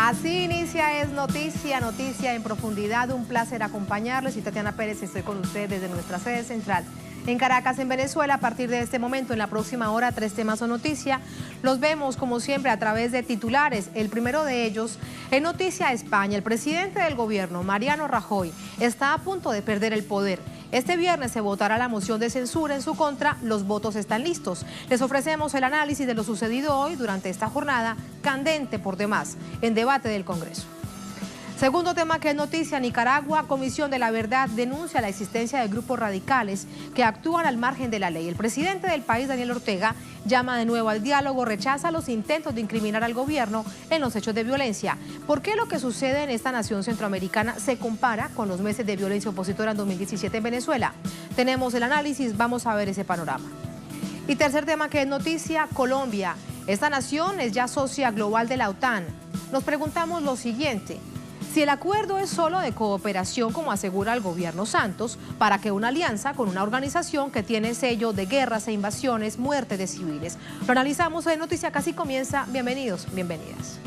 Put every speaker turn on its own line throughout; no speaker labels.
Así inicia Es Noticia, noticia en profundidad. Un placer acompañarles. Soy Tatiana Pérez, estoy con ustedes desde nuestra sede central en Caracas, en Venezuela. A partir de este momento, en la próxima hora, 3 temas son noticia. Los vemos, como siempre, a través de titulares. El primero de ellos, en Noticia España, el presidente del gobierno, Mariano Rajoy, está a punto de perder el poder. Este viernes se votará la moción de censura en su contra. Los votos están listos. Les ofrecemos el análisis de lo sucedido hoy durante esta jornada candente por demás en debate del Congreso. Segundo tema que es noticia, Nicaragua, Comisión de la Verdad denuncia la existencia de grupos radicales que actúan al margen de la ley. El presidente del país, Daniel Ortega, llama de nuevo al diálogo, rechaza los intentos de incriminar al gobierno en los hechos de violencia. ¿Por qué lo que sucede en esta nación centroamericana se compara con los meses de violencia opositora en 2017 en Venezuela? Tenemos el análisis, vamos a ver ese panorama. Y tercer tema que es noticia, Colombia. Esta nación es ya socia global de la OTAN. Nos preguntamos lo siguiente: si el acuerdo es solo de cooperación, como asegura el gobierno Santos, ¿para qué una alianza con una organización que tiene sello de guerras e invasiones, muerte de civiles? Lo analizamos en Noticia, casi comienza. Bienvenidos, bienvenidas.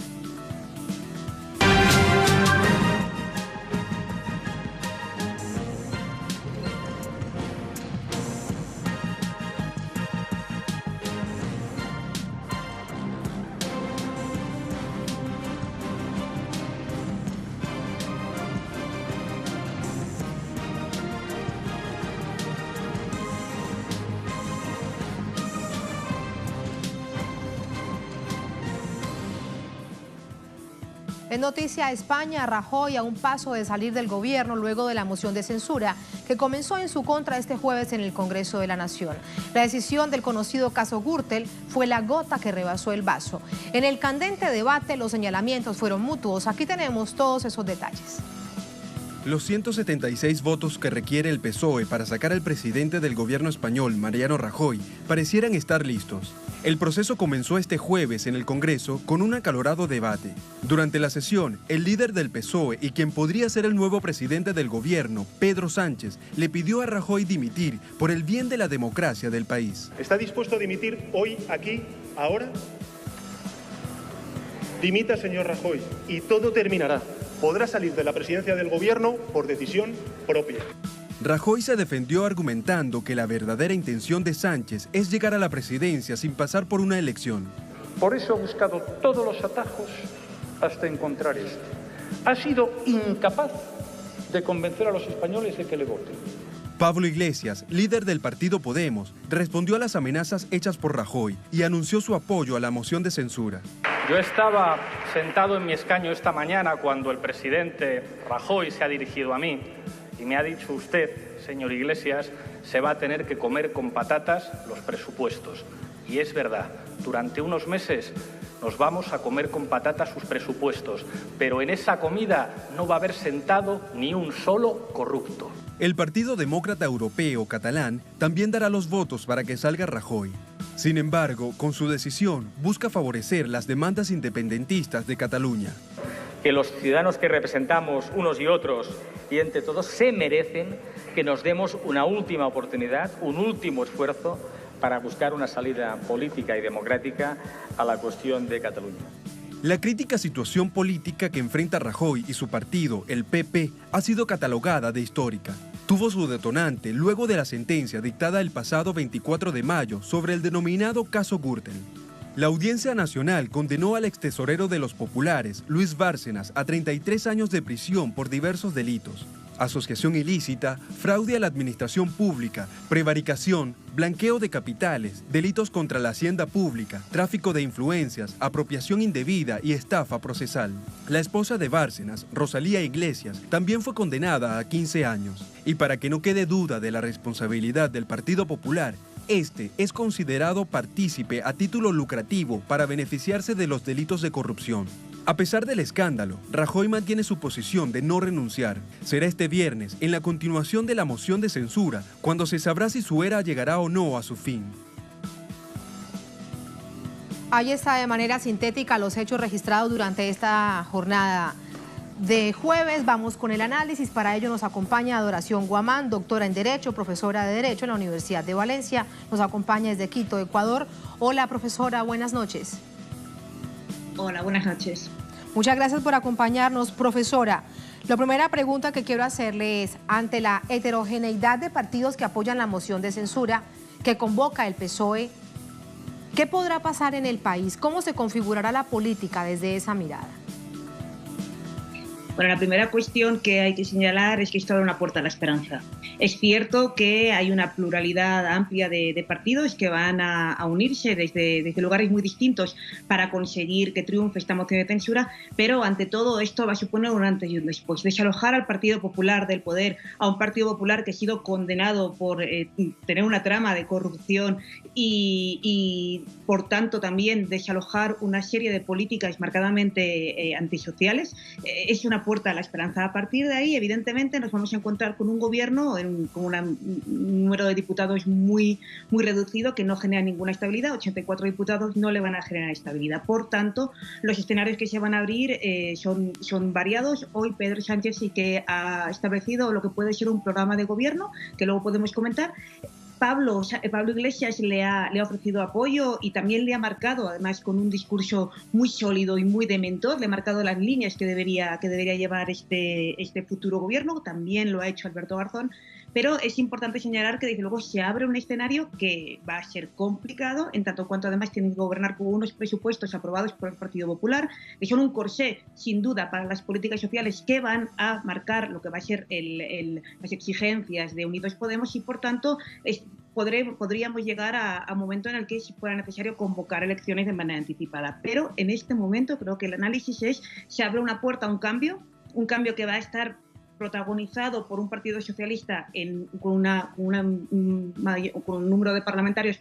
En Noticia España, Rajoy a un paso de salir del gobierno luego de la moción de censura que comenzó en su contra este jueves en el Congreso de la Nación. La decisión del conocido caso Gürtel fue la gota que rebasó el vaso. En el candente debate los señalamientos fueron mutuos. Aquí tenemos todos esos detalles.
Los 176 votos que requiere el PSOE para sacar al presidente del gobierno español, Mariano Rajoy, parecieran estar listos. El proceso comenzó este jueves en el Congreso con un acalorado debate. Durante la sesión, el líder del PSOE y quien podría ser el nuevo presidente del gobierno, Pedro Sánchez, le pidió a Rajoy dimitir por el bien de la democracia del país.
¿Está dispuesto a dimitir hoy, aquí, ahora? Dimita, señor Rajoy, y todo terminará. Podrá salir de la presidencia del gobierno por decisión propia.
Rajoy se defendió argumentando que la verdadera intención de Sánchez es llegar a la presidencia sin pasar por una elección.
Por eso ha buscado todos los atajos hasta encontrar este. Ha sido incapaz de convencer a los españoles de que le voten.
Pablo Iglesias, líder del partido Podemos, respondió a las amenazas hechas por Rajoy y anunció su apoyo a la moción de censura.
Yo estaba sentado en mi escaño esta mañana cuando el presidente Rajoy se ha dirigido a mí y me ha dicho: usted, señor Iglesias, se va a tener que comer con patatas los presupuestos. Y es verdad, durante unos meses nos vamos a comer con patatas sus presupuestos, pero en esa comida no va a haber sentado ni un solo corrupto.
El Partido Demócrata Europeo catalán también dará los votos para que salga Rajoy. Sin embargo, con su decisión busca favorecer las demandas independentistas de Cataluña.
Que los ciudadanos que representamos unos y otros y entre todos se merecen que nos demos una última oportunidad, un último esfuerzo para buscar una salida política y democrática a la cuestión de Cataluña.
La crítica situación política que enfrenta Rajoy y su partido, el PP, ha sido catalogada de histórica. Tuvo su detonante luego de la sentencia dictada el pasado 24 de mayo sobre el denominado caso Gürtel. La Audiencia Nacional condenó al extesorero de los populares, Luis Bárcenas, a 33 años de prisión por diversos delitos: asociación ilícita, fraude a la administración pública, prevaricación, blanqueo de capitales, delitos contra la hacienda pública, tráfico de influencias, apropiación indebida y estafa procesal. La esposa de Bárcenas, Rosalía Iglesias, también fue condenada a 15 años. Y para que no quede duda de la responsabilidad del Partido Popular, este es considerado partícipe a título lucrativo para beneficiarse de los delitos de corrupción. A pesar del escándalo, Rajoy mantiene su posición de no renunciar. Será este viernes, en la continuación de la moción de censura, cuando se sabrá si su era llegará o no a su fin.
Ahí está de manera sintética los hechos registrados durante esta jornada de jueves. Vamos con el análisis. Para ello nos acompaña Adoración Guamán, doctora en Derecho, profesora de Derecho en la Universidad de Valencia. Nos acompaña desde Quito, Ecuador. Hola, profesora, buenas noches.
Hola, buenas noches.
Muchas gracias por acompañarnos, profesora. La primera pregunta que quiero hacerle es, ante la heterogeneidad de partidos que apoyan la moción de censura que convoca el PSOE, ¿qué podrá pasar en el país? ¿Cómo se configurará la política desde esa mirada?
Bueno, la primera cuestión que hay que señalar es que esto abre una puerta a la esperanza. Es cierto que hay una pluralidad amplia de partidos que van a unirse desde lugares muy distintos para conseguir que triunfe esta moción de censura, pero ante todo esto va a suponer un antes y un después. Desalojar al Partido Popular del poder, a un Partido Popular que ha sido condenado por tener una trama de corrupción y por tanto también desalojar una serie de políticas marcadamente antisociales, es una puerta a la esperanza. A partir de ahí, evidentemente, nos vamos a encontrar con un gobierno con un número de diputados muy reducido que no genera ninguna estabilidad. 84 diputados no le van a generar estabilidad. Por tanto, los escenarios que se van a abrir son variados. Hoy Pedro Sánchez sí que ha establecido lo que puede ser un programa de gobierno, que luego podemos comentar. Pablo Iglesias le ha ofrecido apoyo y también le ha marcado, además con un discurso muy sólido y muy de mentor, le ha marcado las líneas que debería llevar este futuro gobierno. También lo ha hecho Alberto Garzón, pero es importante señalar que desde luego se abre un escenario que va a ser complicado, en tanto cuanto además tienen que gobernar con unos presupuestos aprobados por el Partido Popular, que son un corsé sin duda para las políticas sociales que van a marcar lo que va a ser las exigencias de Unidos Podemos, y por tanto podríamos llegar a un momento en el que fuera necesario convocar elecciones de manera anticipada. Pero en este momento creo que el análisis se abre una puerta a un cambio que va a estar protagonizado por un Partido Socialista con un número de parlamentarios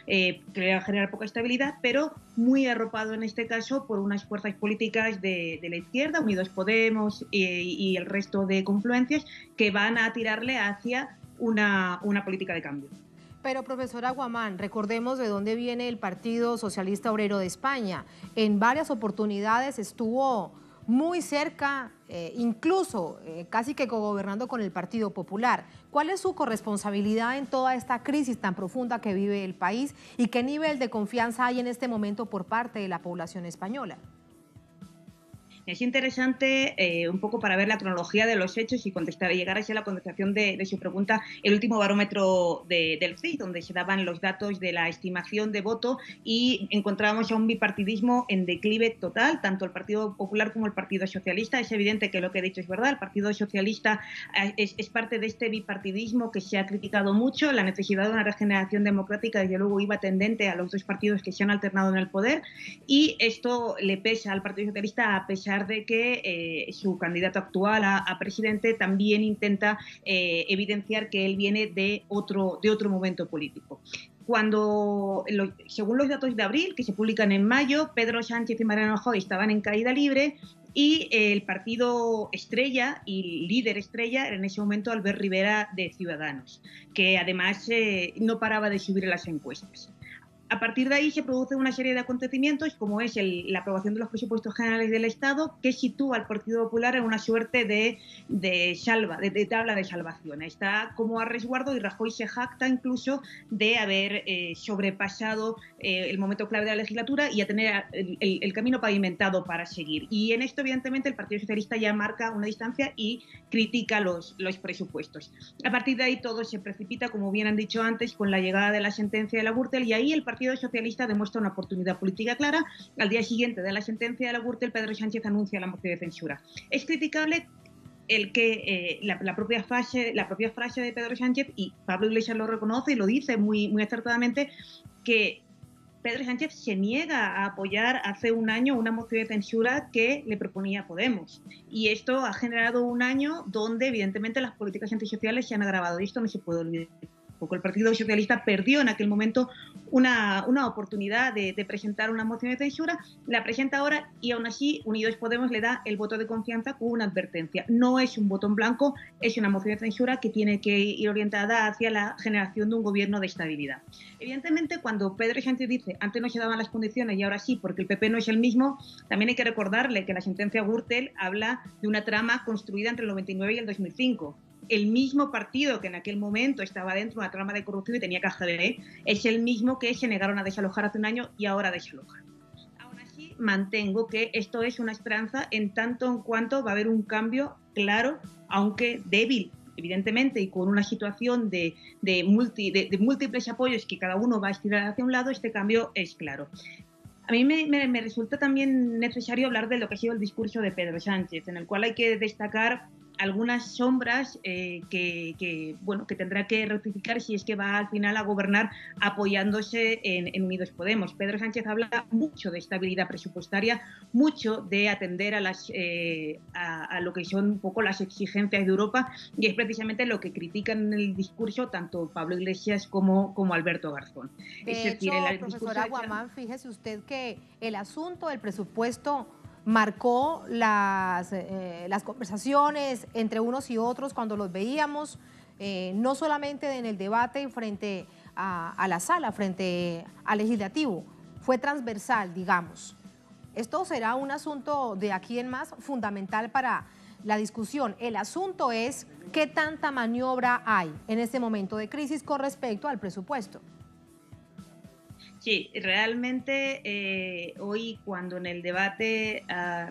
que le va a generar poca estabilidad, pero muy arropado en este caso por unas fuerzas políticas de la izquierda, Unidos Podemos y el resto de confluencias, que van a tirarle hacia una política de cambio.
Pero, profesora Guamán, recordemos de dónde viene el Partido Socialista Obrero de España. En varias oportunidades estuvo muy cerca, incluso casi que cogobernando con el Partido Popular. ¿Cuál es su corresponsabilidad en toda esta crisis tan profunda que vive el país y qué nivel de confianza hay en este momento por parte de la población española?
Es interesante un poco para ver la cronología de los hechos y llegar hacia la contestación de su pregunta, el último barómetro del CIS, donde se daban los datos de la estimación de voto y encontrábamos a un bipartidismo en declive total, tanto el Partido Popular como el Partido Socialista. Es evidente que lo que he dicho es verdad, el Partido Socialista es parte de este bipartidismo que se ha criticado mucho, la necesidad de una regeneración democrática desde luego iba tendente a los dos partidos que se han alternado en el poder, y esto le pesa al Partido Socialista a pesar de que su candidato actual a presidente también intenta evidenciar que él viene de otro momento político. Según los datos de abril, que se publican en mayo, Pedro Sánchez y Mariano Rajoy estaban en caída libre y el partido estrella y líder estrella era en ese momento Albert Rivera de Ciudadanos, que además no paraba de subir en las encuestas. A partir de ahí se produce una serie de acontecimientos, como es la aprobación de los presupuestos generales del Estado, que sitúa al Partido Popular en una suerte de tabla de salvación. Está como a resguardo y Rajoy se jacta incluso de haber sobrepasado el momento clave de la legislatura y a tener el camino pavimentado para seguir. Y en esto, evidentemente, el Partido Socialista ya marca una distancia y critica los presupuestos. A partir de ahí todo se precipita, como bien han dicho antes, con la llegada de la sentencia de la Gürtel, y ahí el Partido Socialista demuestra una oportunidad política clara. Al día siguiente de la sentencia de la Gürtel, Pedro Sánchez anuncia la moción de censura. Es criticable la propia frase de Pedro Sánchez, y Pablo Iglesias lo reconoce y lo dice muy acertadamente, que Pedro Sánchez se niega a apoyar hace un año una moción de censura que le proponía Podemos. Y esto ha generado un año donde evidentemente las políticas antisociales se han agravado, y esto no se puede olvidar. El Partido Socialista perdió en aquel momento una oportunidad de presentar una moción de censura, la presenta ahora y aún así Unidos Podemos le da el voto de confianza con una advertencia. No es un voto en blanco, es una moción de censura que tiene que ir orientada hacia la generación de un gobierno de estabilidad. Evidentemente, cuando Pedro Sánchez dice antes no se daban las condiciones y ahora sí porque el PP no es el mismo, también hay que recordarle que la sentencia Gürtel habla de una trama construida entre el 99 y el 2005. El mismo partido que en aquel momento estaba dentro de una trama de corrupción y tenía KGB es el mismo que se negaron a desalojar hace un año y ahora desalojan. Aún así, mantengo que esto es una esperanza en tanto en cuanto va a haber un cambio claro, aunque débil, evidentemente, y con una situación de múltiples apoyos que cada uno va a estirar hacia un lado, este cambio es claro. A mí me resulta también necesario hablar de lo que ha sido el discurso de Pedro Sánchez, en el cual hay que destacar algunas sombras que tendrá que rectificar si es que va al final a gobernar apoyándose en Unidos Podemos. Pedro Sánchez habla mucho de estabilidad presupuestaria, mucho de atender a lo que son un poco las exigencias de Europa, y es precisamente lo que critican en el discurso tanto Pablo Iglesias como Alberto Garzón.
De hecho, profesora Guamán, fíjese usted que el asunto del presupuesto marcó las conversaciones entre unos y otros cuando los veíamos, no solamente en el debate frente a la sala, frente al legislativo, fue transversal, digamos. Esto será un asunto de aquí en más fundamental para la discusión. El asunto es qué tanta maniobra hay en este momento de crisis con respecto al presupuesto.
Sí, realmente hoy cuando en el debate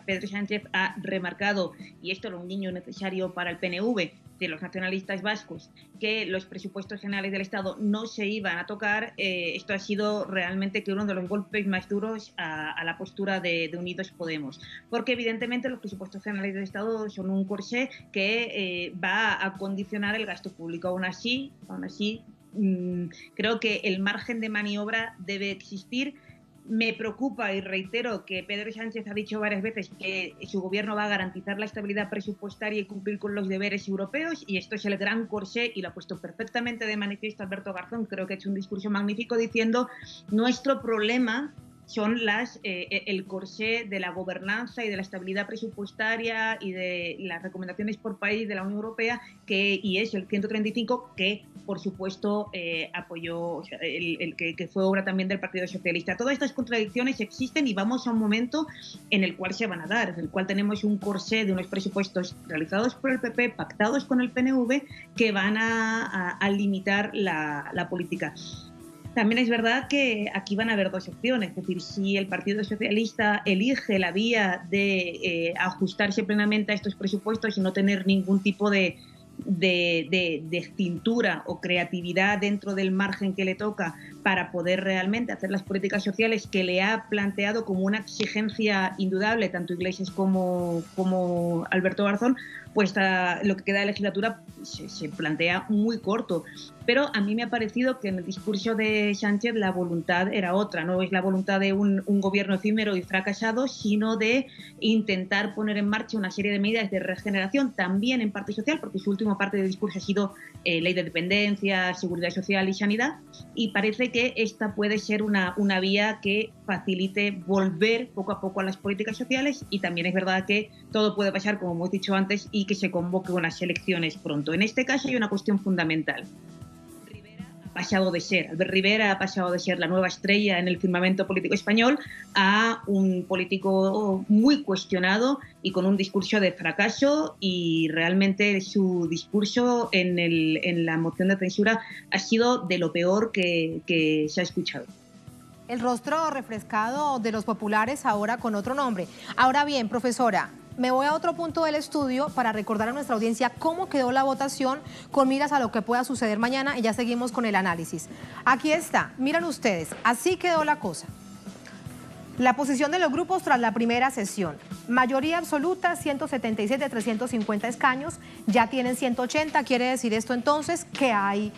Pedro Sánchez ha remarcado, y esto era un guiño necesario para el PNV, de los nacionalistas vascos, que los presupuestos generales del Estado no se iban a tocar, esto ha sido realmente que uno de los golpes más duros a la postura de Unidos Podemos, porque evidentemente los presupuestos generales del Estado son un corsé que va a condicionar el gasto público. Aún así, creo que el margen de maniobra debe existir. Me preocupa y reitero que Pedro Sánchez ha dicho varias veces que su gobierno va a garantizar la estabilidad presupuestaria y cumplir con los deberes europeos, y esto es el gran corsé, y lo ha puesto perfectamente de manifiesto Alberto Garzón. Creo que ha hecho un discurso magnífico diciendo: nuestro problema son el corsé de la gobernanza y de la estabilidad presupuestaria y de las recomendaciones por país de la Unión Europea, y es el 135 que, por supuesto, apoyó, o sea, que fue obra también del Partido Socialista. Todas estas contradicciones existen y vamos a un momento en el cual se van a dar, en el cual tenemos un corsé de unos presupuestos realizados por el PP, pactados con el PNV, que van a limitar la política. También es verdad que aquí van a haber dos opciones, es decir, si el Partido Socialista elige la vía de ajustarse plenamente a estos presupuestos y no tener ningún tipo de cintura o creatividad dentro del margen que le toca para poder realmente hacer las políticas sociales que le ha planteado como una exigencia indudable tanto Iglesias como Alberto Garzón, pues lo que queda de legislatura se plantea muy corto. Pero a mí me ha parecido que en el discurso de Sánchez la voluntad era otra, no es la voluntad de un gobierno efímero y fracasado, sino de intentar poner en marcha una serie de medidas de regeneración, también en parte social, porque su última parte del discurso ha sido ley de dependencia, seguridad social y sanidad, y parece que esta puede ser una vía que facilite volver poco a poco a las políticas sociales, y también es verdad que todo puede pasar, como hemos dicho antes, y que se convoque unas elecciones pronto. En este caso hay una cuestión fundamental. Albert Rivera ha pasado de ser la nueva estrella en el firmamento político español a un político muy cuestionado y con un discurso de fracaso, y realmente su discurso en la moción de censura ha sido de lo peor que se ha escuchado.
El rostro refrescado de los populares ahora con otro nombre. Ahora bien, profesora, me voy a otro punto del estudio para recordar a nuestra audiencia cómo quedó la votación con miras a lo que pueda suceder mañana, y ya seguimos con el análisis. Aquí está, miren ustedes, así quedó la cosa. La posición de los grupos tras la primera sesión. Mayoría absoluta, 177 de 350 escaños, ya tienen 180, quiere decir esto entonces que hay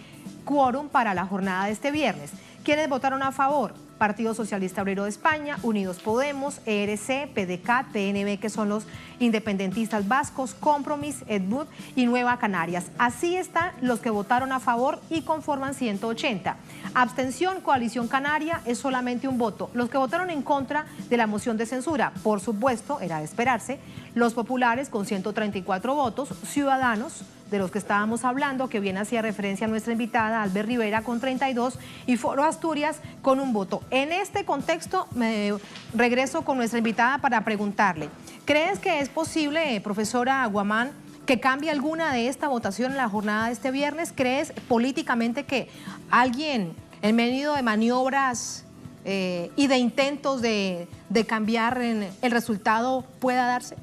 quórum para la jornada de este viernes. ¿Quiénes votaron a favor? Partido Socialista Obrero de España, Unidos Podemos, ERC, PDK, TNB, que son los independentistas vascos, Compromís, EDBUD y Nueva Canarias. Así están los que votaron a favor y conforman 180. Abstención, Coalición Canaria, es solamente un voto. Los que votaron en contra de la moción de censura, por supuesto, era de esperarse, los populares con 134 votos, Ciudadanos, de los que estábamos hablando, que bien hacía referencia a nuestra invitada, Albert Rivera, con 32, y Foro Asturias con un voto. En este contexto, me regreso con nuestra invitada para preguntarle, ¿crees que es posible, profesora Guamán, que cambie alguna de esta votación en la jornada de este viernes? ¿Crees políticamente que alguien, en medio de maniobras y de intentos de cambiar el resultado pueda darse?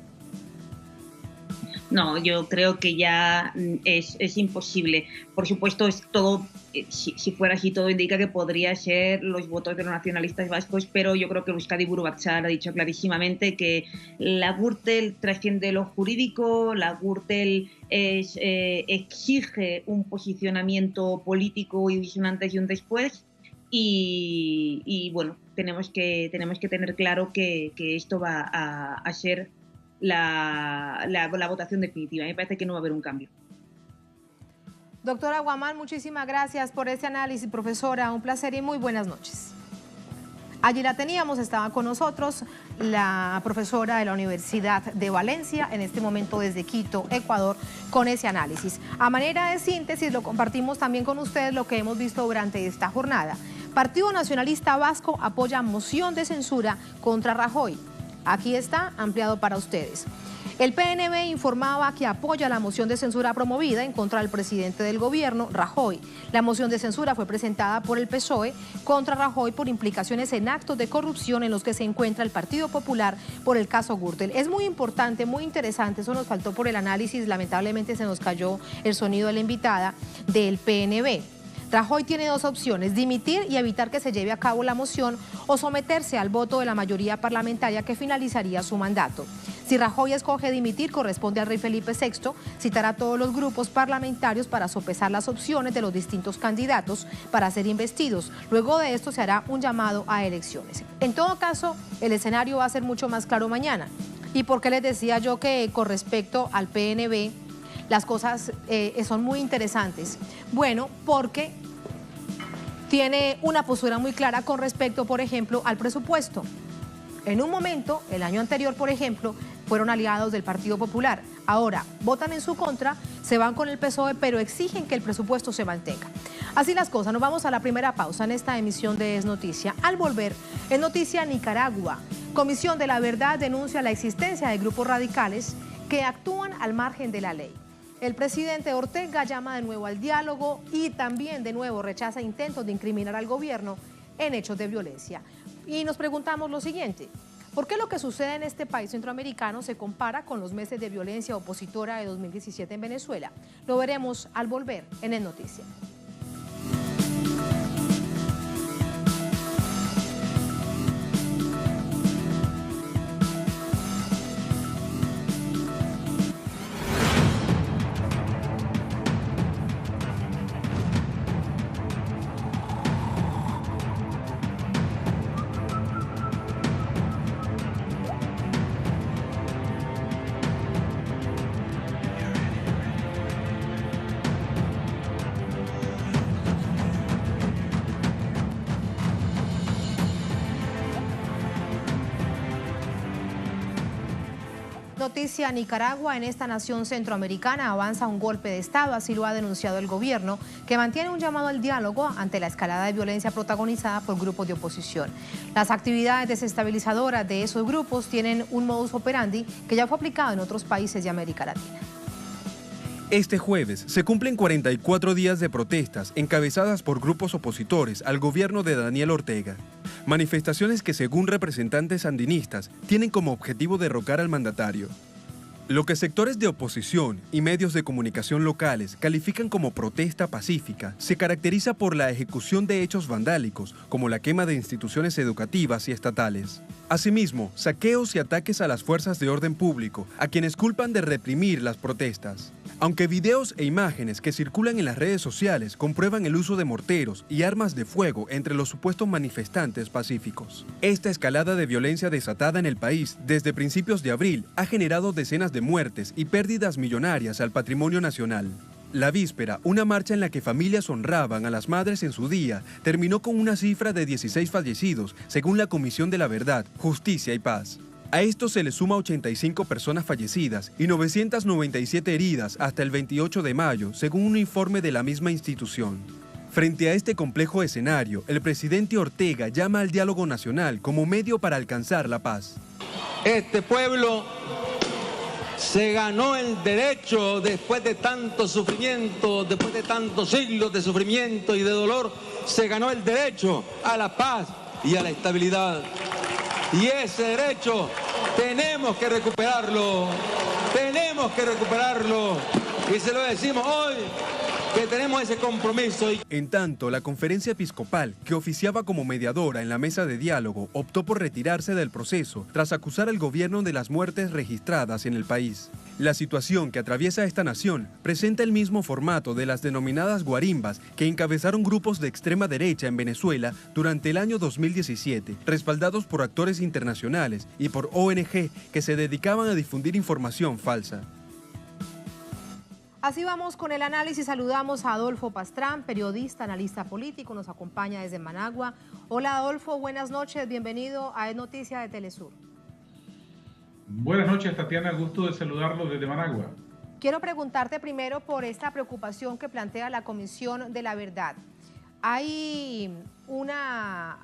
No, yo creo que ya es imposible. Por supuesto, es todo, si fuera así, todo indica que podría ser los votos de los nacionalistas vascos, pero yo creo que Euskadi Buru Batzar ha dicho clarísimamente que la Gürtel trasciende lo jurídico, la Gürtel exige un posicionamiento político y un antes y un después, y bueno, tenemos que tener claro que esto va a ser la votación definitiva. Me parece que no va a haber un cambio.
Doctora Guamán, muchísimas gracias por este análisis, profesora. Un placer y muy buenas noches. Allí la teníamos, estaba con nosotros la profesora de la Universidad de Valencia, en este momento desde Quito, Ecuador, con ese análisis. A manera de síntesis, lo compartimos también con ustedes lo que hemos visto durante esta jornada. Partido Nacionalista Vasco apoya moción de censura contra Rajoy. Aquí está, ampliado para ustedes. El PNV informaba que apoya la moción de censura promovida en contra del presidente del gobierno, Rajoy. La moción de censura fue presentada por el PSOE contra Rajoy por implicaciones en actos de corrupción en los que se encuentra el Partido Popular por el caso Gürtel. Es muy importante, muy interesante, eso nos faltó por el análisis, lamentablemente se nos cayó el sonido de la invitada del PNV. Rajoy tiene dos opciones: dimitir y evitar que se lleve a cabo la moción, o someterse al voto de la mayoría parlamentaria que finalizaría su mandato. Si Rajoy escoge dimitir, corresponde al rey Felipe VI citar a todos los grupos parlamentarios para sopesar las opciones de los distintos candidatos para ser investidos. Luego de esto se hará un llamado a elecciones. En todo caso, el escenario va a ser mucho más claro mañana. ¿Y por qué les decía yo que con respecto al PNV las cosas son muy interesantes? Bueno, porque tiene una postura muy clara con respecto, por ejemplo, al presupuesto. En un momento, el año anterior, por ejemplo, fueron aliados del Partido Popular. Ahora votan en su contra, se van con el PSOE, pero exigen que el presupuesto se mantenga. Así las cosas. Nos vamos a la primera pausa en esta emisión de Es Noticia. Al volver, Es Noticia Nicaragua. Comisión de la Verdad denuncia la existencia de grupos radicales que actúan al margen de la ley. El presidente Ortega llama de nuevo al diálogo y también de nuevo rechaza intentos de incriminar al gobierno en hechos de violencia. Y nos preguntamos lo siguiente: ¿por qué lo que sucede en este país centroamericano se compara con los meses de violencia opositora de 2017 en Venezuela? Lo veremos al volver en Es Noticia. Noticia Nicaragua. En esta nación centroamericana avanza un golpe de Estado, así lo ha denunciado el gobierno, que mantiene un llamado al diálogo ante la escalada de violencia protagonizada por grupos de oposición. Las actividades desestabilizadoras de esos grupos tienen un modus operandi que ya fue aplicado en otros países de América Latina.
Este jueves se cumplen 44 días de protestas encabezadas por grupos opositores al gobierno de Daniel Ortega. Manifestaciones que, según representantes sandinistas, tienen como objetivo derrocar al mandatario. Lo que sectores de oposición y medios de comunicación locales califican como protesta pacífica se caracteriza por la ejecución de hechos vandálicos, como la quema de instituciones educativas y estatales. Asimismo, saqueos y ataques a las fuerzas de orden público, a quienes culpan de reprimir las protestas. Aunque videos e imágenes que circulan en las redes sociales comprueban el uso de morteros y armas de fuego entre los supuestos manifestantes pacíficos. Esta escalada de violencia desatada en el país desde principios de abril ha generado decenas de muertes y pérdidas millonarias al patrimonio nacional. La víspera, una marcha en la que familias honraban a las madres en su día, terminó con una cifra de 16 fallecidos, según la Comisión de la Verdad, Justicia y Paz. A esto se le suma 85 personas fallecidas y 997 heridas hasta el 28 de mayo, según un informe de la misma institución. Frente a este complejo escenario, el presidente Ortega llama al diálogo nacional como medio para alcanzar la paz.
Este pueblo se ganó el derecho, después de tanto sufrimiento, después de tantos siglos de sufrimiento y de dolor, se ganó el derecho a la paz, y a la estabilidad. Y ese derecho tenemos que recuperarlo, y se lo decimos hoy, que tenemos ese compromiso.
En tanto, la conferencia episcopal, que oficiaba como mediadora en la mesa de diálogo, optó por retirarse del proceso tras acusar al gobierno de las muertes registradas en el país. La situación que atraviesa esta nación presenta el mismo formato de las denominadas guarimbas que encabezaron grupos de extrema derecha en Venezuela durante el año 2017, respaldados por actores internacionales y por ONG que se dedicaban a difundir información falsa.
Así vamos con el análisis. Saludamos a Adolfo Pastrán, periodista, analista político, nos acompaña desde Managua. Hola Adolfo, buenas noches, bienvenido a Es Noticia de Telesur.
Buenas noches, Tatiana, gusto de saludarlo desde Managua.
Quiero preguntarte primero por esta preocupación que plantea la Comisión de la Verdad. ¿Hay una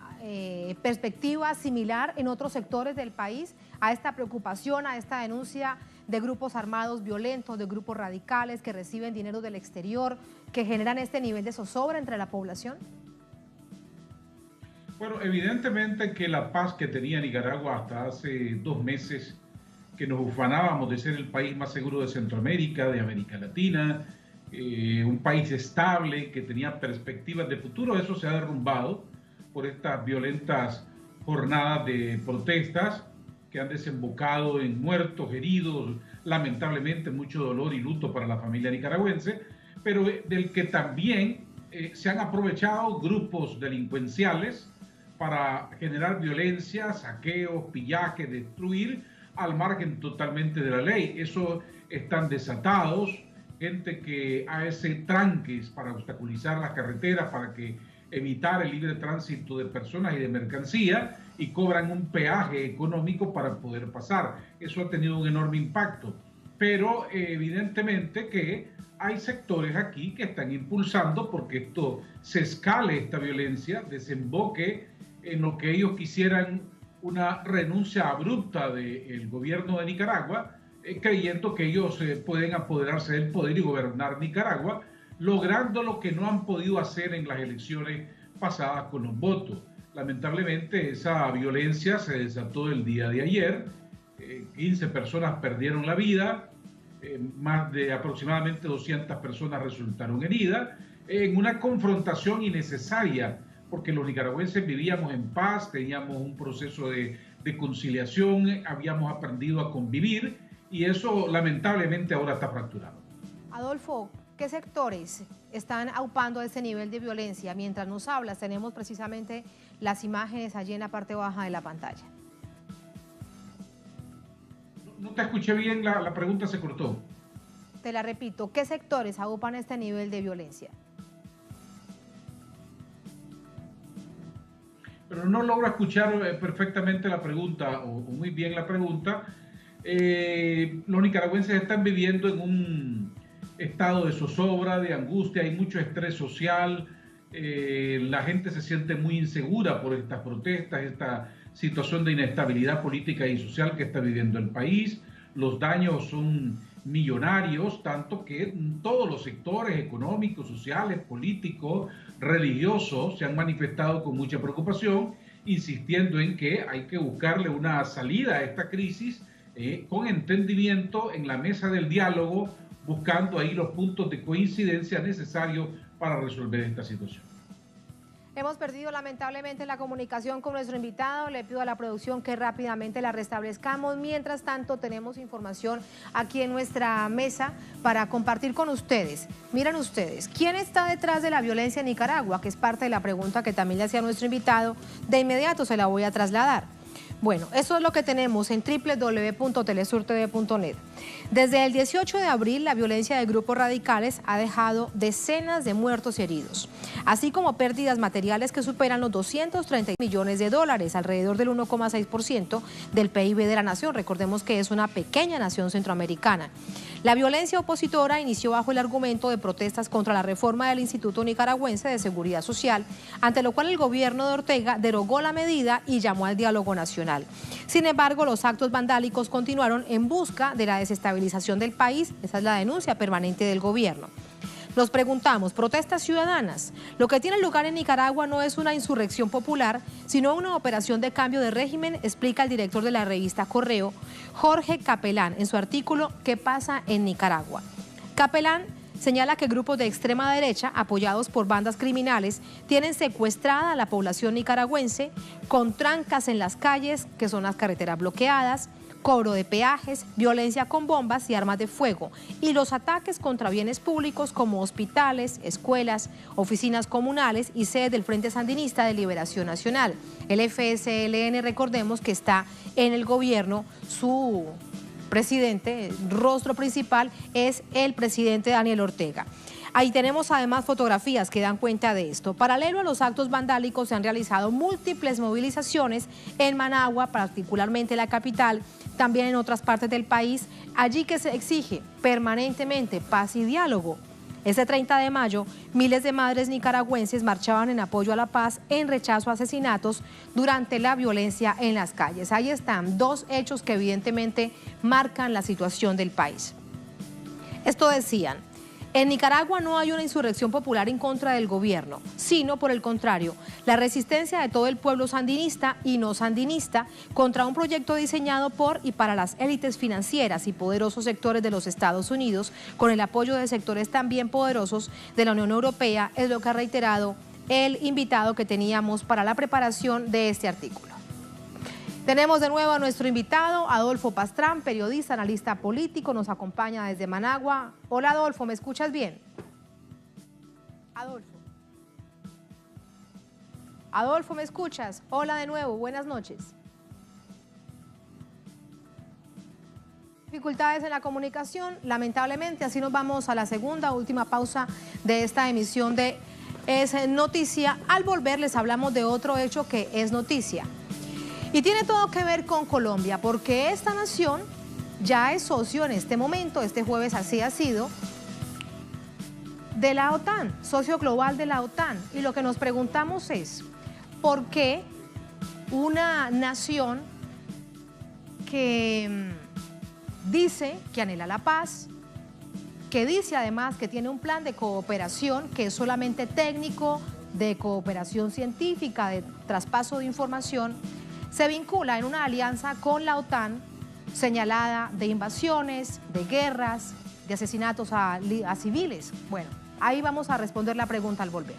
perspectiva similar en otros sectores del país a esta preocupación, a esta denuncia de grupos armados violentos, de grupos radicales que reciben dinero del exterior, que generan este nivel de zozobra entre la población?
Bueno, evidentemente que la paz que tenía Nicaragua hasta hace 2 meses, que nos ufanábamos de ser el país más seguro de Centroamérica, de América Latina, un país estable que tenía perspectivas de futuro, eso se ha derrumbado por estas violentas jornadas de protestas que han desembocado en muertos, heridos, lamentablemente mucho dolor y luto para la familia nicaragüense, pero del que también se han aprovechado grupos delincuenciales para generar violencia, saqueos, pillaje, destruir al margen totalmente de la ley. Eso están desatados, gente que hace tranques para obstaculizar las carreteras, para evitar el libre tránsito de personas y de mercancía, y cobran un peaje económico para poder pasar. Eso ha tenido un enorme impacto. Pero evidentemente que hay sectores aquí que están impulsando porque esto se escale, esta violencia, desemboque en lo que ellos quisieran una renuncia abrupta del gobierno de Nicaragua, creyendo que ellos pueden apoderarse del poder y gobernar Nicaragua, logrando lo que no han podido hacer en las elecciones pasadas con los votos. Lamentablemente esa violencia se desató el día de ayer, 15 personas perdieron la vida, más de aproximadamente 200 personas resultaron heridas, en una confrontación innecesaria, porque los nicaragüenses vivíamos en paz, teníamos un proceso de conciliación, habíamos aprendido a convivir, y eso lamentablemente ahora está fracturado.
Adolfo, ¿qué sectores están aupando ese nivel de violencia? Mientras nos hablas, tenemos precisamente las imágenes allí en la parte baja de la pantalla.
No te escuché bien, la pregunta se cortó.
Te la repito, ¿qué sectores aupan este nivel de violencia?
Pero no logro escuchar perfectamente la pregunta, o muy bien la pregunta. Los nicaragüenses están viviendo en un estado de zozobra, de angustia, hay mucho estrés social, la gente se siente muy insegura por estas protestas, esta situación de inestabilidad política y social que está viviendo el país. Los daños son millonarios, tanto que todos los sectores económicos, sociales, políticos, religiosos se han manifestado con mucha preocupación, insistiendo en que hay que buscarle una salida a esta crisis con entendimiento en la mesa del diálogo, buscando ahí los puntos de coincidencia necesarios para resolver esta situación.
Hemos perdido lamentablemente la comunicación con nuestro invitado. Le pido a la producción que rápidamente la restablezcamos. Mientras tanto, tenemos información aquí en nuestra mesa para compartir con ustedes. Miren ustedes, ¿quién está detrás de la violencia en Nicaragua? Que es parte de la pregunta que también le hacía nuestro invitado. De inmediato se la voy a trasladar. Bueno, eso es lo que tenemos en www.telesurtv.net. Desde el 18 de abril, la violencia de grupos radicales ha dejado decenas de muertos y heridos, así como pérdidas materiales que superan los 230 millones de dólares, alrededor del 1,6% del PIB de la nación. Recordemos que es una pequeña nación centroamericana. La violencia opositora inició bajo el argumento de protestas contra la reforma del Instituto Nicaragüense de Seguridad Social, ante lo cual el gobierno de Ortega derogó la medida y llamó al diálogo nacional. Sin embargo, los actos vandálicos continuaron en busca de la desestabilización del país. Esa es la denuncia permanente del gobierno. Nos preguntamos, ¿protestas ciudadanas? Lo que tiene lugar en Nicaragua no es una insurrección popular, sino una operación de cambio de régimen, explica el director de la revista Correo, Jorge Capelán, en su artículo ¿Qué pasa en Nicaragua? Capelán señala que grupos de extrema derecha, apoyados por bandas criminales, tienen secuestrada a la población nicaragüense con trancas en las calles, que son las carreteras bloqueadas, cobro de peajes, violencia con bombas y armas de fuego, y los ataques contra bienes públicos como hospitales, escuelas, oficinas comunales y sedes del Frente Sandinista de Liberación Nacional. El FSLN, recordemos que está en el gobierno, su presidente, el rostro principal es el presidente Daniel Ortega. Ahí tenemos además fotografías que dan cuenta de esto. Paralelo a los actos vandálicos se han realizado múltiples movilizaciones en Managua, particularmente la capital, también en otras partes del país, allí que se exige permanentemente paz y diálogo. Ese 30 de mayo, miles de madres nicaragüenses marchaban en apoyo a la paz en rechazo a asesinatos durante la violencia en las calles. Ahí están dos hechos que evidentemente marcan la situación del país. Esto decían: en Nicaragua no hay una insurrección popular en contra del gobierno, sino por el contrario, la resistencia de todo el pueblo sandinista y no sandinista contra un proyecto diseñado por y para las élites financieras y poderosos sectores de los Estados Unidos, con el apoyo de sectores también poderosos de la Unión Europea, es lo que ha reiterado el invitado que teníamos para la preparación de este artículo. Tenemos de nuevo a nuestro invitado, Adolfo Pastrán, periodista, analista político, nos acompaña desde Managua. Hola Adolfo, ¿me escuchas bien? Adolfo, ¿me escuchas? Hola de nuevo, buenas noches. Dificultades en la comunicación, lamentablemente, así nos vamos a la segunda, última pausa de esta emisión de Es Noticia. Al volver les hablamos de otro hecho que es noticia. Y tiene todo que ver con Colombia, porque esta nación ya es socio en este momento, este jueves así ha sido, de la OTAN, socio global de la OTAN. Y lo que nos preguntamos es, ¿por qué una nación que dice que anhela la paz, que dice además que tiene un plan de cooperación que es solamente técnico, de cooperación científica, de traspaso de información, se vincula en una alianza con la OTAN señalada de invasiones, de guerras, de asesinatos a civiles? Bueno, ahí vamos a responder la pregunta al volver.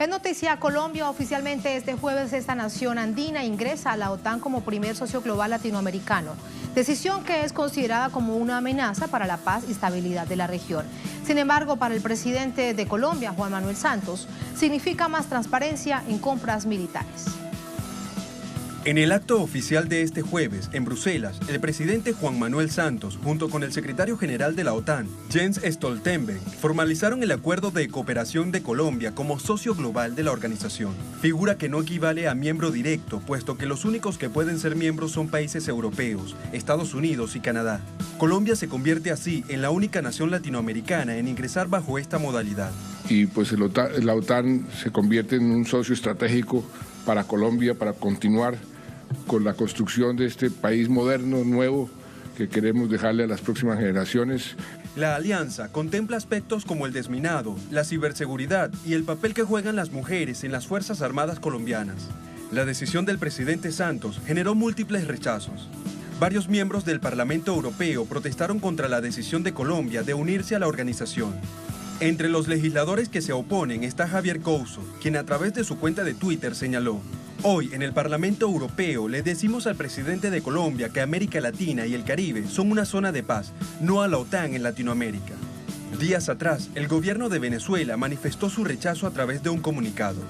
Es noticia, Colombia oficialmente este jueves esta nación andina ingresa a la OTAN como primer socio global latinoamericano, decisión que es considerada como una amenaza para la paz y estabilidad de la región. Sin embargo, para el presidente de Colombia, Juan Manuel Santos, significa más transparencia en compras militares.
En el acto oficial de este jueves, en Bruselas, el presidente Juan Manuel Santos, junto con el secretario general de la OTAN, Jens Stoltenberg, formalizaron el acuerdo de cooperación de Colombia como socio global de la organización. Figura que no equivale a miembro directo, puesto que los únicos que pueden ser miembros son países europeos, Estados Unidos y Canadá. Colombia se convierte así en la única nación latinoamericana en ingresar bajo esta modalidad.
Y pues la OTAN se convierte en un socio estratégico para Colombia, para continuar con la construcción de este país moderno, nuevo, que queremos dejarle a las próximas generaciones.
La alianza contempla aspectos como el desminado, la ciberseguridad y el papel que juegan las mujeres en las Fuerzas Armadas colombianas. La decisión del presidente Santos generó múltiples rechazos. Varios miembros del Parlamento Europeo protestaron contra la decisión de Colombia de unirse a la organización. Entre los legisladores que se oponen está Javier Couso, quien a través de su cuenta de Twitter señaló: Hoy, en el Parlamento Europeo, le decimos al presidente de Colombia que América Latina y el Caribe son una zona de paz, no a la OTAN en Latinoamérica. Días atrás, el gobierno de Venezuela manifestó su rechazo a través de un comunicado.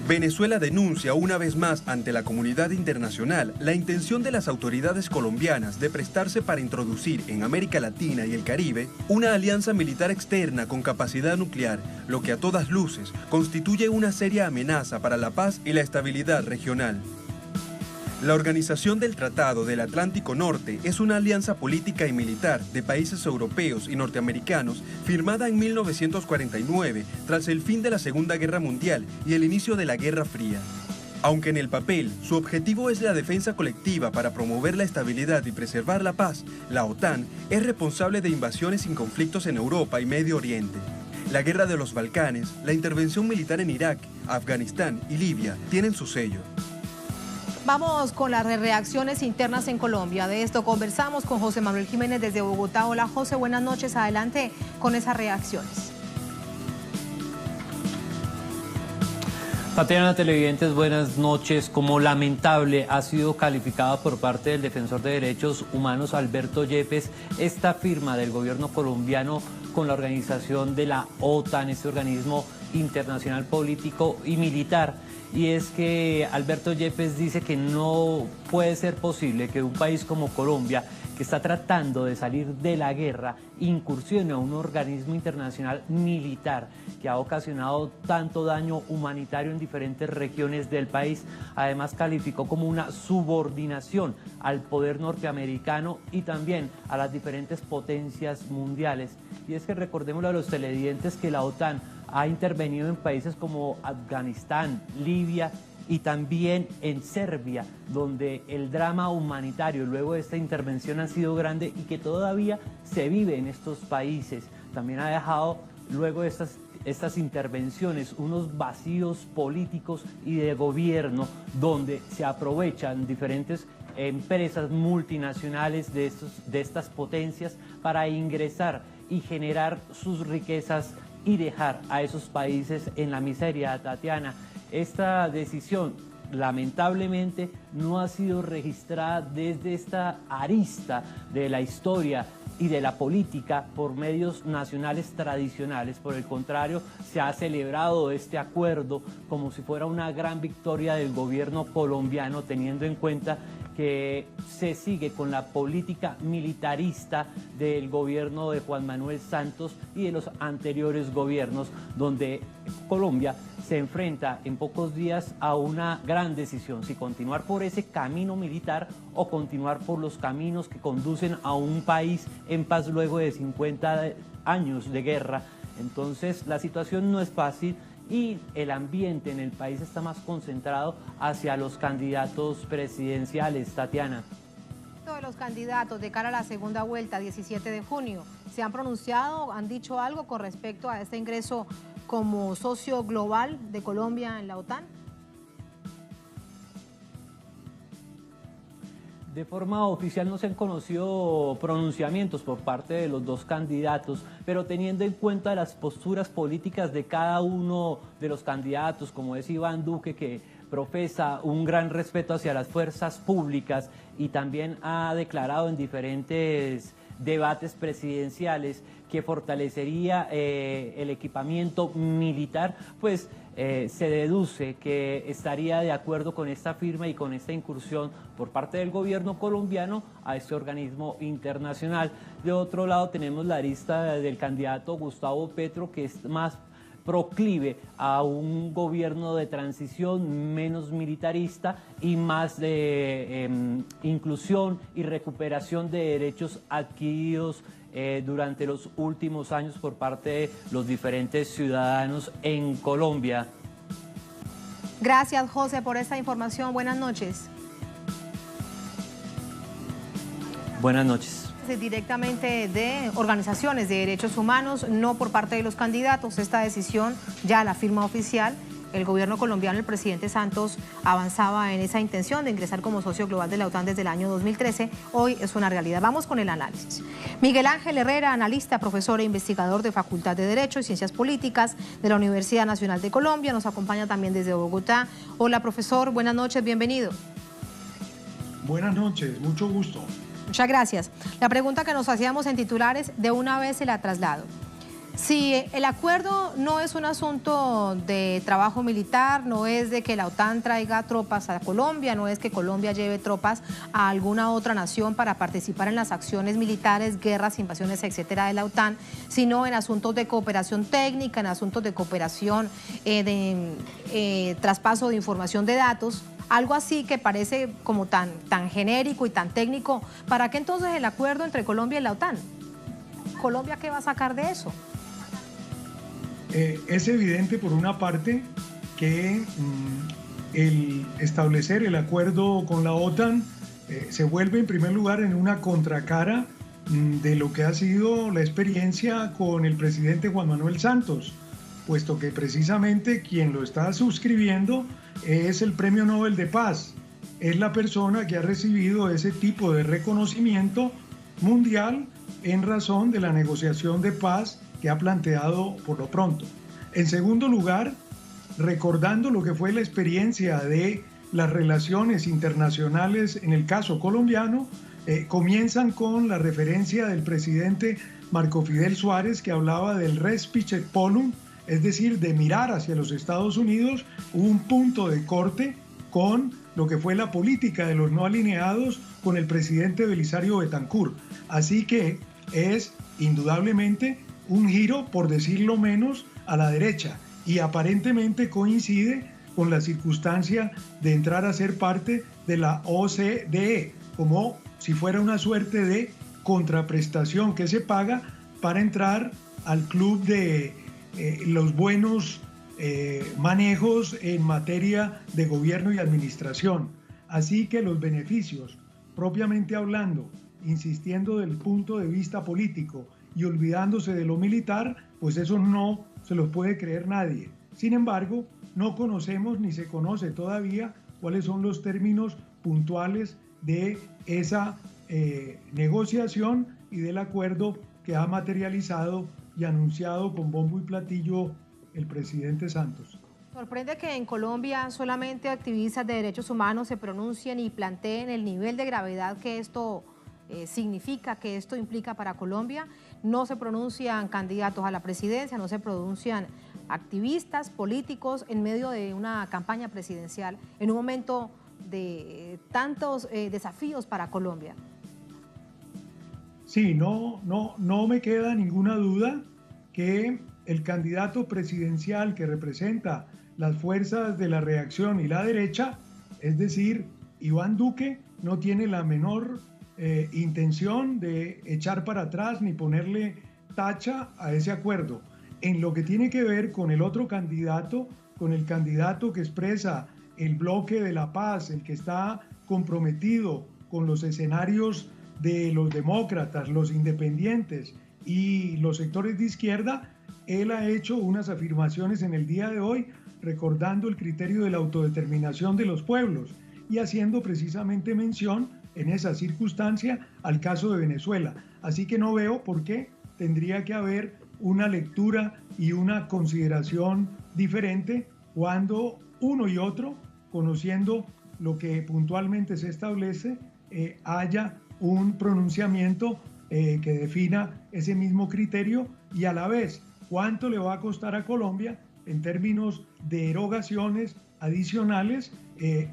Venezuela denuncia una vez más ante la comunidad internacional la intención de las autoridades colombianas de prestarse para introducir en América Latina y el Caribe una alianza militar externa con capacidad nuclear, lo que a todas luces constituye una seria amenaza para la paz y la estabilidad regional. La Organización del Tratado del Atlántico Norte es una alianza política y militar de países europeos y norteamericanos firmada en 1949 tras el fin de la Segunda Guerra Mundial y el inicio de la Guerra Fría. Aunque en el papel su objetivo es la defensa colectiva para promover la estabilidad y preservar la paz, la OTAN es responsable de invasiones y conflictos en Europa y Medio Oriente. La Guerra de los Balcanes, la intervención militar en Irak, Afganistán y Libia tienen su sello.
Vamos con las reacciones internas en Colombia. De esto conversamos con José Manuel Jiménez desde Bogotá. Hola José, buenas noches. Adelante con esas reacciones.
Tatiana, televidentes, buenas noches. Como lamentable ha sido calificada por parte del defensor de derechos humanos Alberto Yepes esta firma del gobierno colombiano con la organización de la OTAN, este organismo internacional político y militar. Y es que Alberto Yepes dice que no puede ser posible que un país como Colombia, que está tratando de salir de la guerra, incursione a un organismo internacional militar que ha ocasionado tanto daño humanitario en diferentes regiones del país. Además, calificó como una subordinación al poder norteamericano y también a las diferentes potencias mundiales. Y es que recordémosle a los televidentes que la OTAN ha intervenido en países como Afganistán, Libia y también en Serbia, donde el drama humanitario luego de esta intervención ha sido grande y que todavía se vive en estos países. También ha dejado luego de estas intervenciones unos vacíos políticos y de gobierno donde se aprovechan diferentes empresas multinacionales de estas potencias para ingresar y generar sus riquezas y dejar a esos países en la miseria. Tatiana, esta decisión lamentablemente no ha sido registrada desde esta arista de la historia y de la política por medios nacionales tradicionales. Por el contrario, se ha celebrado este acuerdo como si fuera una gran victoria del gobierno colombiano, teniendo en cuenta que se sigue con la política militarista del gobierno de Juan Manuel Santos y de los anteriores gobiernos, donde Colombia se enfrenta en pocos días a una gran decisión, si continuar por ese camino militar o continuar por los caminos que conducen a un país en paz luego de 50 años de guerra. Entonces, la situación no es fácil y el ambiente en el país está más concentrado hacia los candidatos presidenciales. Tatiana.
De los candidatos de cara a la segunda vuelta, 17 de junio, ¿se han pronunciado, han dicho algo con respecto a este ingreso como socio global de Colombia en la OTAN?
De forma oficial no se han conocido pronunciamientos por parte de los dos candidatos, pero teniendo en cuenta las posturas políticas de cada uno de los candidatos, como es Iván Duque, que profesa un gran respeto hacia las fuerzas públicas y también ha declarado en diferentes debates presidenciales que fortalecería el equipamiento militar, pues se deduce que estaría de acuerdo con esta firma y con esta incursión por parte del gobierno colombiano a este organismo internacional. De otro lado tenemos la arista del candidato Gustavo Petro, que es más proclive a un gobierno de transición menos militarista y más de inclusión y recuperación de derechos adquiridos durante los últimos años por parte de los diferentes ciudadanos en Colombia.
Gracias, José, por esta información. Buenas noches.
Buenas noches.
Directamente de organizaciones de derechos humanos, no por parte de los candidatos. Esta decisión ya la firma oficial el gobierno colombiano, el presidente Santos, avanzaba en esa intención de ingresar como socio global de la OTAN desde el año 2013. Hoy es una realidad. Vamos con el análisis. Miguel Ángel Herrera, analista, profesor e investigador de Facultad de Derecho y Ciencias Políticas de la Universidad Nacional de Colombia, nos acompaña también desde Bogotá. Hola, profesor, buenas noches, bienvenido.
Buenas noches, mucho gusto.
Muchas gracias. La pregunta que nos hacíamos en titulares, de una vez se la traslado. Si el acuerdo no es un asunto de trabajo militar, no es de que la OTAN traiga tropas a Colombia, no es que Colombia lleve tropas a alguna otra nación para participar en las acciones militares, guerras, invasiones, etcétera, de la OTAN, sino en asuntos de cooperación técnica, en asuntos de cooperación traspaso de información de datos, algo así que parece como tan genérico y tan técnico. ¿Para qué entonces el acuerdo entre Colombia y la OTAN? ¿Colombia qué va a sacar de eso?
Es evidente, por una parte, que el establecer el acuerdo con la OTAN se vuelve, en primer lugar, en una contracara de lo que ha sido la experiencia con el presidente Juan Manuel Santos, puesto que precisamente quien lo está suscribiendo es el Premio Nobel de Paz. Es la persona que ha recibido ese tipo de reconocimiento mundial en razón de la negociación de paz que ha planteado por lo pronto. En segundo lugar, recordando lo que fue la experiencia de las relaciones internacionales en el caso colombiano, comienzan con la referencia del presidente Marco Fidel Suárez, que hablaba del Respice Polum, es decir, de mirar hacia los Estados Unidos, un punto de corte con lo que fue la política de los no alineados con el presidente Belisario Betancur. Así que es indudablemente un giro, por decirlo menos, a la derecha, y aparentemente coincide con la circunstancia de entrar a ser parte de la OCDE, como si fuera una suerte de contraprestación que se paga para entrar al club de los buenos manejos en materia de gobierno y administración. Así que los beneficios, propiamente hablando, insistiendo del punto de vista político y olvidándose de lo militar, pues eso no se los puede creer nadie. Sin embargo, no conocemos ni se conoce todavía cuáles son los términos puntuales de esa negociación y del acuerdo que ha materializado y anunciado con bombo y platillo el presidente Santos.
Sorprende que en Colombia solamente activistas de derechos humanos se pronuncien y planteen el nivel de gravedad que esto significa, que esto implica para Colombia. No se pronuncian candidatos a la presidencia, no se pronuncian activistas, políticos en medio de una campaña presidencial, en un momento de tantos desafíos para Colombia.
Sí, no me queda ninguna duda que el candidato presidencial que representa las fuerzas de la reacción y la derecha, es decir, Iván Duque, no tiene la menor intención de echar para atrás ni ponerle tacha a ese acuerdo. En lo que tiene que ver con el otro candidato, con el candidato que expresa el bloque de la paz, el que está comprometido con los escenarios de los demócratas, los independientes y los sectores de izquierda, él ha hecho unas afirmaciones en el día de hoy recordando el criterio de la autodeterminación de los pueblos y haciendo precisamente mención en esa circunstancia al caso de Venezuela. Así que no veo por qué tendría que haber una lectura y una consideración diferente cuando uno y otro, conociendo lo que puntualmente se establece, haya un pronunciamiento que defina ese mismo criterio y a la vez cuánto le va a costar a Colombia en términos de erogaciones adicionales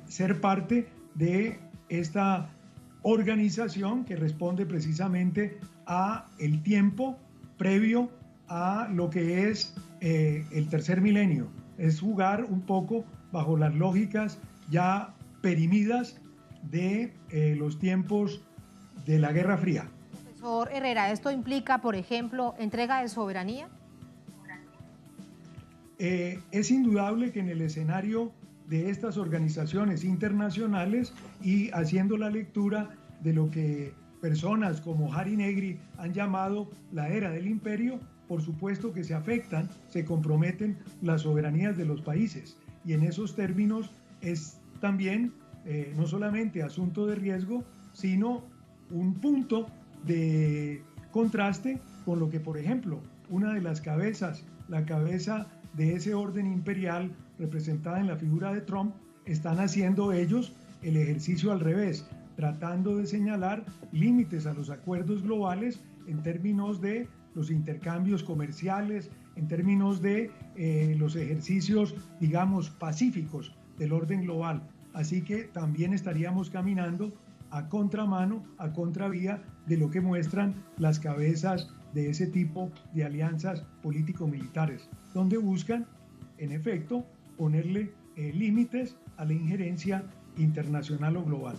ser parte de esta organización que responde precisamente a el tiempo previo a lo que es el tercer milenio. Es jugar un poco bajo las lógicas ya perimidas de los tiempos de la Guerra Fría.
Profesor Herrera, ¿esto implica, por ejemplo, entrega de soberanía?
Es indudable que en el escenario de estas organizaciones internacionales y haciendo la lectura de lo que personas como Harry Negri han llamado la era del imperio, por supuesto que se afectan, se comprometen las soberanías de los países. y en esos términos es también no solamente asunto de riesgo, sino un punto de contraste con lo que, por ejemplo, una de las cabezas, la cabeza de ese orden imperial representada en la figura de Trump, están haciendo ellos el ejercicio al revés, tratando de señalar límites a los acuerdos globales en términos de los intercambios comerciales, en términos de los ejercicios, digamos, pacíficos del orden global. Así que también estaríamos caminando a contramano, a contravía de lo que muestran las cabezas de ese tipo de alianzas político-militares, donde buscan, en efecto, ponerle límites a la injerencia internacional o global.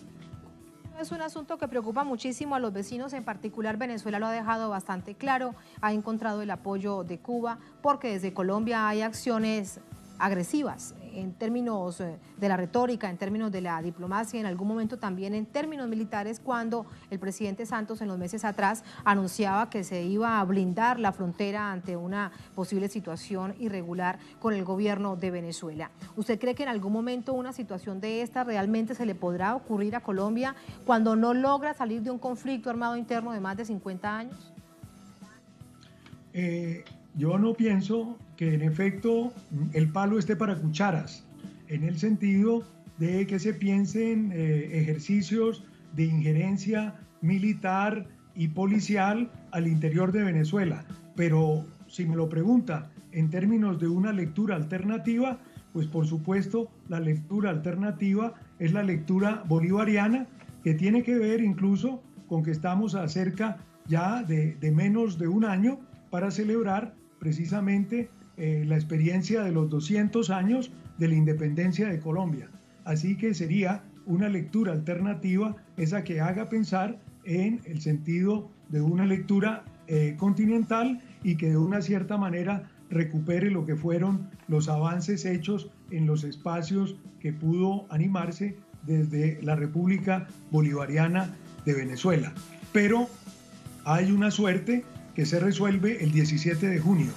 Es un asunto que preocupa muchísimo a los vecinos, en particular Venezuela lo ha dejado bastante claro, ha encontrado el apoyo de Cuba, porque desde Colombia hay acciones agresivas en términos de la retórica, en términos de la diplomacia, en algún momento también en términos militares, cuando el presidente Santos en los meses atrás anunciaba que se iba a blindar la frontera ante una posible situación irregular con el gobierno de Venezuela. ¿Usted cree que en algún momento una situación de esta realmente se le podrá ocurrir a Colombia cuando no logra salir de un conflicto armado interno de más de 50 años?
Yo no pienso que en efecto el palo esté para cucharas, en el sentido de que se piensen ejercicios de injerencia militar y policial al interior de Venezuela. Pero si me lo pregunta en términos de una lectura alternativa, pues por supuesto la lectura alternativa es la lectura bolivariana, que tiene que ver incluso con que estamos a cerca ya de menos de un año para celebrar precisamente la experiencia de los 200 años de la independencia de Colombia. Así que sería una lectura alternativa esa que haga pensar en el sentido de una lectura continental y que de una cierta manera recupere lo que fueron los avances hechos en los espacios que pudo animarse desde la República Bolivariana de Venezuela. Pero hay una suerte que se resuelve el 17 de junio.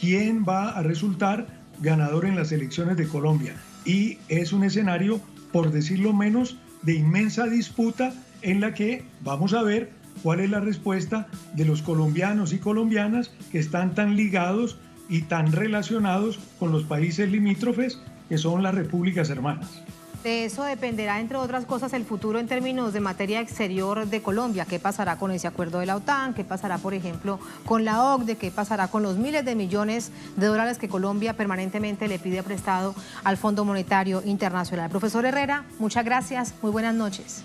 ¿Quién va a resultar ganador en las elecciones de Colombia? Y es un escenario, por decirlo menos, de inmensa disputa en la que vamos a ver cuál es la respuesta de los colombianos y colombianas que están tan ligados y tan relacionados con los países limítrofes que son las repúblicas hermanas.
De eso dependerá, entre otras cosas, el futuro en términos de materia exterior de Colombia. ¿Qué pasará con ese acuerdo de la OTAN? ¿Qué pasará, por ejemplo, con la OCDE? ¿Qué pasará con los miles de millones de dólares que Colombia permanentemente le pide prestado al Fondo Monetario Internacional? Profesor Herrera, muchas gracias. Muy buenas noches.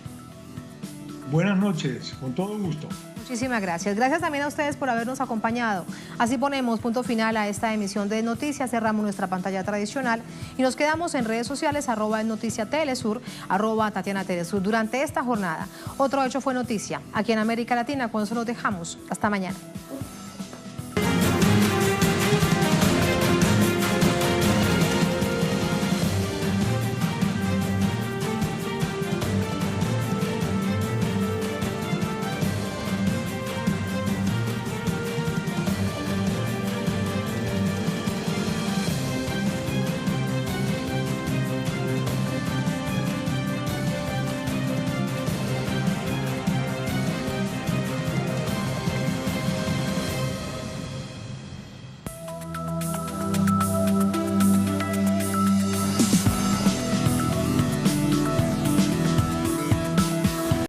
Buenas noches, con todo gusto.
Muchísimas gracias. Gracias también a ustedes por habernos acompañado. Así ponemos punto final a esta emisión de Noticias. Cerramos nuestra pantalla tradicional y nos quedamos en redes sociales, @NoticiaTelesur, @TatianaTelesur. Durante esta jornada, otro hecho fue noticia aquí en América Latina. Con eso nos dejamos. Hasta mañana.